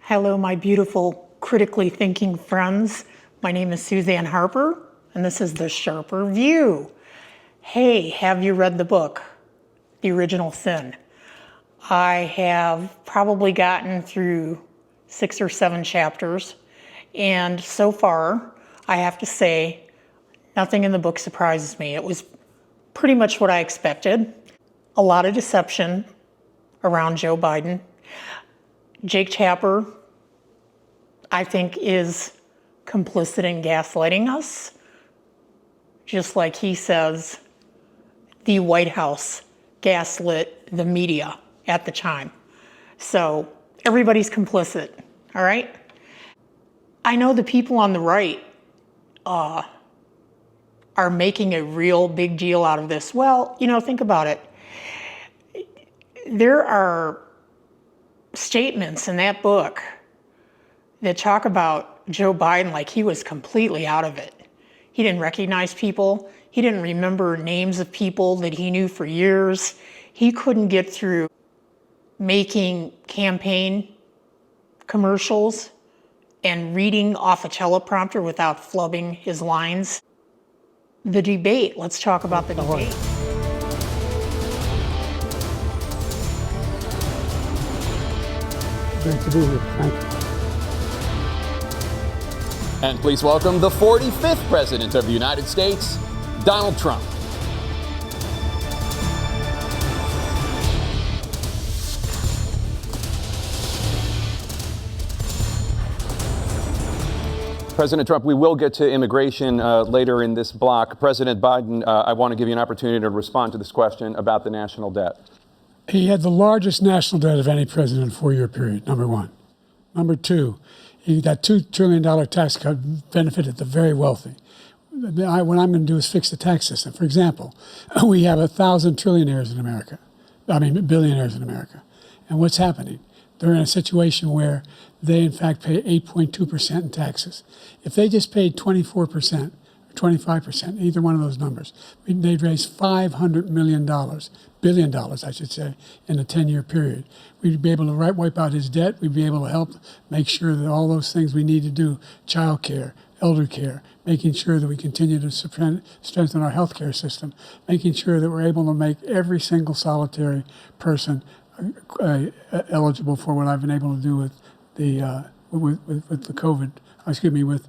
Hello, my beautiful, critically thinking friends. My name is Suzanne Harper, and this is The Sharper View. Hey, have you read the book, The Original Sin? I have probably gotten through 6 or 7 chapters, and so far, I have to say, nothing in the book surprises me. It was pretty much what I expected. A lot of deception around Joe Biden. Jake Tapper, I think, is complicit in gaslighting us. Just like he says the White House gaslit the media at the time. So everybody's complicit, all right? I know the people on the right are making a real big deal out of this. Well, think about it. There are statements in that book that talk about Joe Biden like he was completely out of it. He didn't recognize people. He didn't remember names of people that he knew for years. He couldn't get through making campaign commercials and reading off a teleprompter without flubbing his lines. The debate, let's talk about the debate. Great to be here. Thank you. And please welcome the 45th President of the United States, Donald Trump. President Trump, we will get to immigration later in this block. President Biden, I want to give you an opportunity to respond to this question about the national debt. He had the largest national debt of any president in a 4-year period, number one. Number two, that $2 trillion tax cut benefited the very wealthy. What I'm going to do is fix the tax system. For example, we have 1,000 billionaires in America. And what's happening? They're in a situation where they, in fact, pay 8.2% in taxes. If they just paid 24%, 25%, either one of those numbers, they'd raise $500 billion, I should say, in a 10-year period. We'd be able to wipe out his debt. We'd be able to help make sure that all those things we need to do, child care, elder care, making sure that we continue to strengthen our healthcare system, making sure that we're able to make every single solitary person eligible for what I've been able to do with the with the COVID. With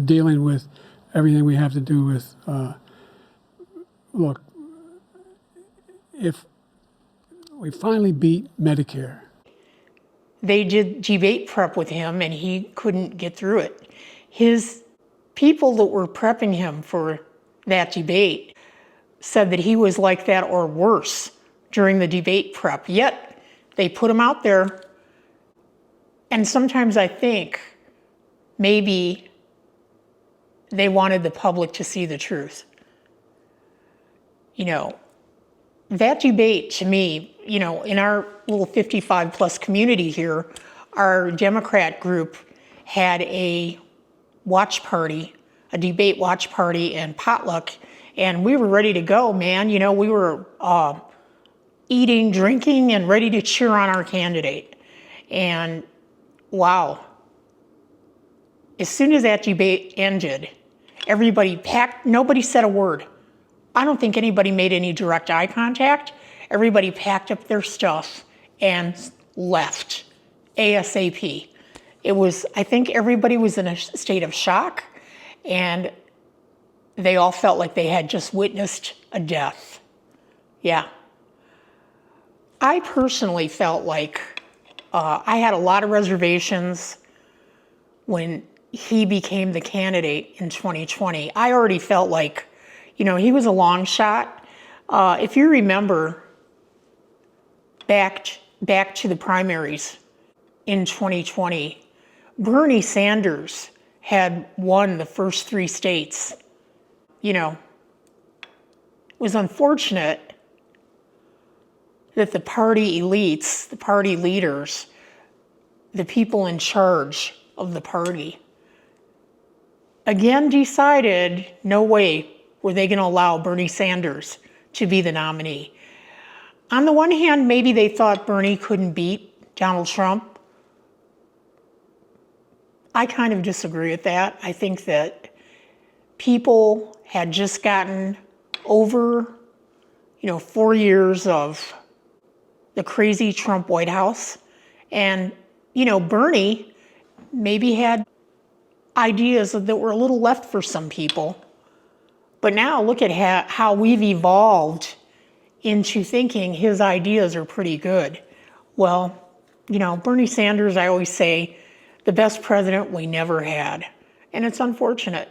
dealing with everything we have to do with. Look, if we finally beat Medicare. They did debate prep with him and he couldn't get through it. His people that were prepping him for that debate said that he was like that or worse during the debate prep. Yet they put him out there. And sometimes I think maybe they wanted the public to see the truth. That debate to me, in our little 55 plus community here, our Democrat group had a watch party, a debate watch party and potluck, and we were ready to go, man. We were eating, drinking, and ready to cheer on our candidate. And wow, as soon as that debate ended, everybody packed, nobody said a word. I don't think anybody made any direct eye contact. Everybody packed up their stuff and left ASAP. I think everybody was in a state of shock, and they all felt like they had just witnessed a death. Yeah. I personally felt like I had a lot of reservations when he became the candidate in 2020. I already felt like, he was a long shot. If you remember back to the primaries in 2020, Bernie Sanders had won the first 3 states. It was unfortunate that the party elites, the party leaders, the people in charge of the party, again decided no way were they going to allow Bernie Sanders to be the nominee. On the one hand, maybe they thought Bernie couldn't beat Donald Trump. I kind of disagree with that. I think that people had just gotten over, 4 years of the crazy Trump White House. And, Bernie maybe had ideas that were a little left for some people. But now look at how we've evolved into thinking his ideas are pretty good. Well, Bernie Sanders, I always say, the best president we never had. And it's unfortunate.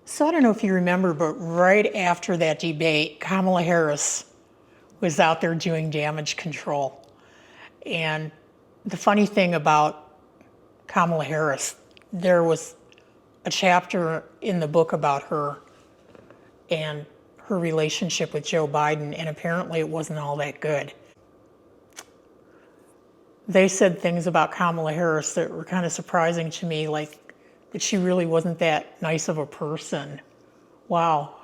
So I don't know if you remember, but right after that debate, Kamala Harris was out there doing damage control. And the funny thing about Kamala Harris, there was a chapter in the book about her and her relationship with Joe Biden, and apparently it wasn't all that good. They said things about Kamala Harris that were kind of surprising to me, like that she really wasn't that nice of a person. Wow.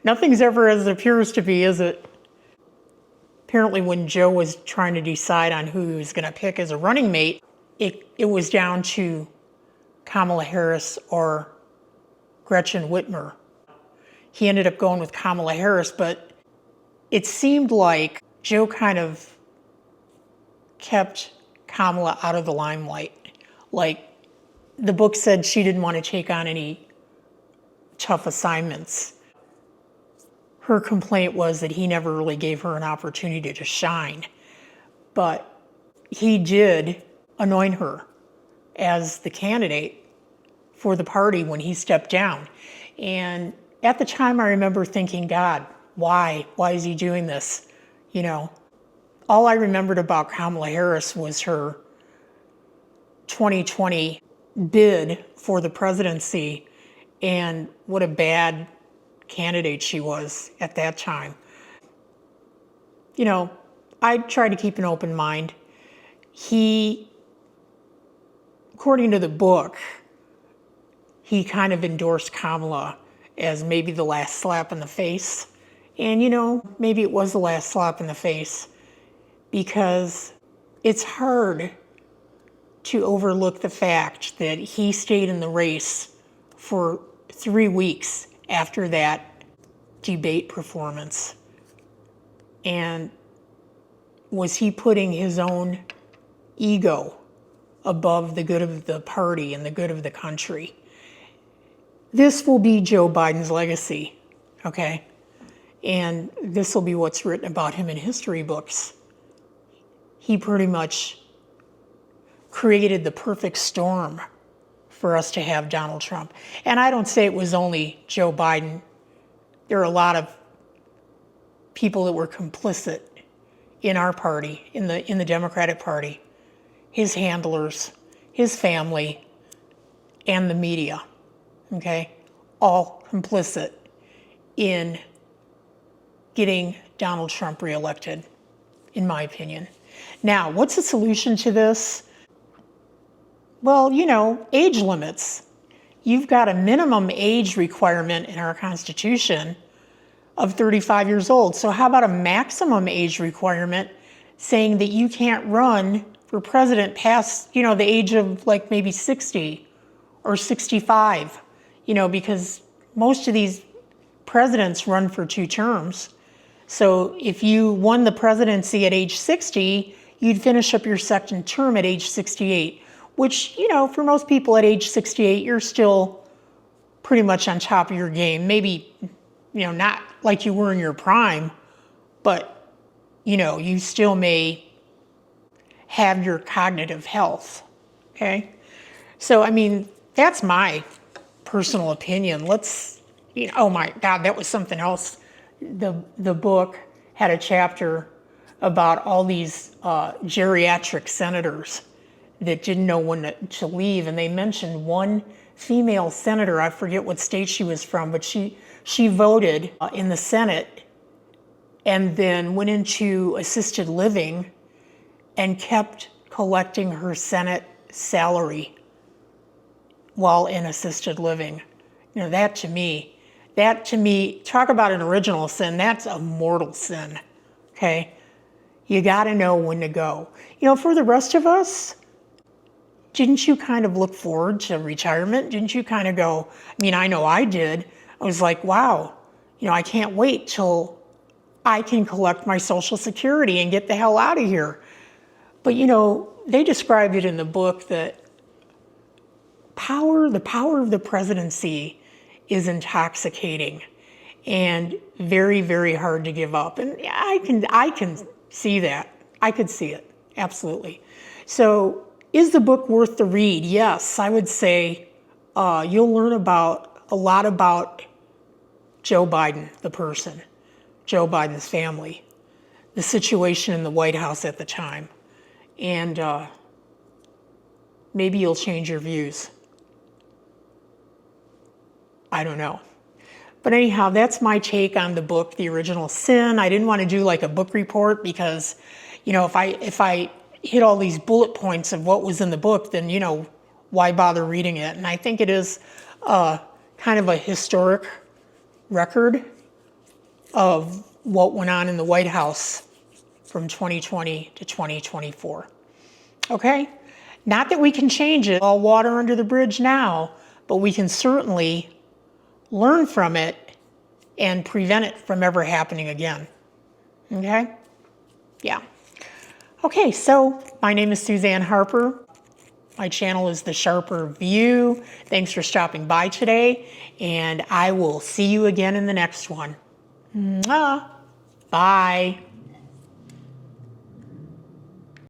Nothing's ever as it appears to be, is it? Apparently when Joe was trying to decide on who he was going to pick as a running mate, it was down to Kamala Harris or Gretchen Whitmer. He ended up going with Kamala Harris, but it seemed like Joe kind of kept Kamala out of the limelight. Like, the book said she didn't want to take on any tough assignments. Her complaint was that he never really gave her an opportunity to shine. But he did anoint her as the candidate for the party when he stepped down. And at the time, I remember thinking, God, why? Why is he doing this? All I remembered about Kamala Harris was her 2020 bid for the presidency and what a bad candidate she was at that time. I try to keep an open mind. He, according to the book, he kind of endorsed Kamala as maybe the last slap in the face. And, maybe it was the last slap in the face, because it's hard to overlook the fact that he stayed in the race for 3 weeks after that debate performance. And was he putting his own ego above the good of the party and the good of the country? This will be Joe Biden's legacy, okay? And this will be what's written about him in history books. He pretty much created the perfect storm for us to have Donald Trump. And I don't say it was only Joe Biden. There are a lot of people that were complicit in our party, in the Democratic Party, his handlers, his family, and the media, okay? All complicit in getting Donald Trump reelected, in my opinion. Now, what's the solution to this? Well, age limits. You've got a minimum age requirement in our Constitution of 35 years old. So how about a maximum age requirement saying that you can't run for president past, the age of like maybe 60 or 65, because most of these presidents run for 2 terms. So if you won the presidency at age 60, you'd finish up your second term at age 68, which, for most people at age 68, you're still pretty much on top of your game. Maybe, not like you were in your prime, but, you still may have your cognitive health, okay? So, that's my personal opinion. Oh my God, that was something else. The book had a chapter about all these geriatric senators that didn't know when to leave, and they mentioned one female senator, I forget what state she was from, but she voted in the Senate and then went into assisted living and kept collecting her Senate salary while in assisted living. That to me, talk about an original sin, that's a mortal sin, okay? You got to know when to go. You know, for the rest of us, didn't you kind of look forward to retirement? Didn't you kind of go, I mean, I know I did. I was like, wow, you know, I can't wait till I can collect my Social Security and get the hell out of here. But, you know, they described it in the book that the power of the presidency is intoxicating and very, very hard to give up. And I can see that. I could see it, absolutely. So is the book worth the read? Yes, I would say you'll learn a lot about Joe Biden, the person, Joe Biden's family, the situation in the White House at the time, and maybe you'll change your views. I don't know. But anyhow, that's my take on the book, The Original Sin. I didn't want to do like a book report because, you know, if I hit all these bullet points of what was in the book, then, you know, why bother reading it? And I think it is kind of a historic record of what went on in the White House from 2020 to 2024. Okay? Not that we can change it, all water under the bridge now, but we can certainly learn from it and prevent it from ever happening again. Okay? Yeah. Okay, so my name is Suzanne Harper. My channel is The Sharper View. Thanks for stopping by today, and I will see you again in the next one. Mwah. Bye.